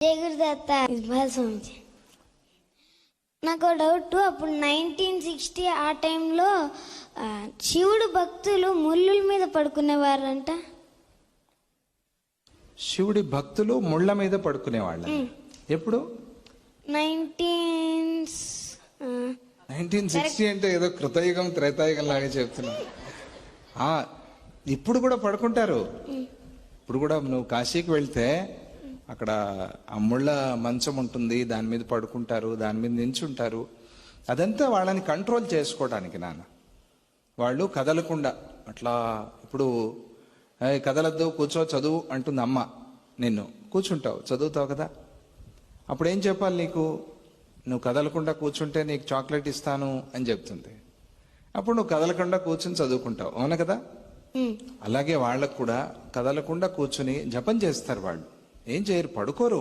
జయ గురుదత్త స్వామిజీ. నాకు డౌట్, అప్పుడు 1960 ఆ టైంలో శివుడు భక్తులు ముళ్ళుల మీద పడుకునేవారంట. శివుడి భక్తులు ముళ్ళ మీద పడుకునేవాళ్ళ. ఎప్పుడు? 1960 అంటే ఏదో కృతయుగం త్రేతాయుగం లాగా చెప్తున్నా. ఇప్పుడు కూడా పడుకుంటారు. ఇప్పుడు కూడా నువ్వు కాశీకి వెళ్తే అక్కడ ఆ ముళ్ళ మంచం ఉంటుంది, దాని మీద పడుకుంటారు, దాని మీద నించుంటారు. అదంతా వాళ్ళని కంట్రోల్ చేసుకోవడానికి నాన్న. వాళ్ళు కదలకుండా అట్లా. ఇప్పుడు కదలద్దు, కూర్చో, చదువు అంటుంది అమ్మ. నిన్ను కూర్చుంటావు, చదువుతావు కదా. అప్పుడు ఏం చెప్పాలి నీకు? నువ్వు కదలకుండా కూర్చుంటే నీకు చాక్లెట్ ఇస్తాను అని చెప్తుంది. అప్పుడు నువ్వు కదలకుండా కూర్చుని చదువుకుంటావు, అవునా కదా. అలాగే వాళ్ళకు కూడా కదలకుండా కూర్చుని జపం చేస్తారు. వాళ్ళు ఏం చేయరు, పడుకోరు.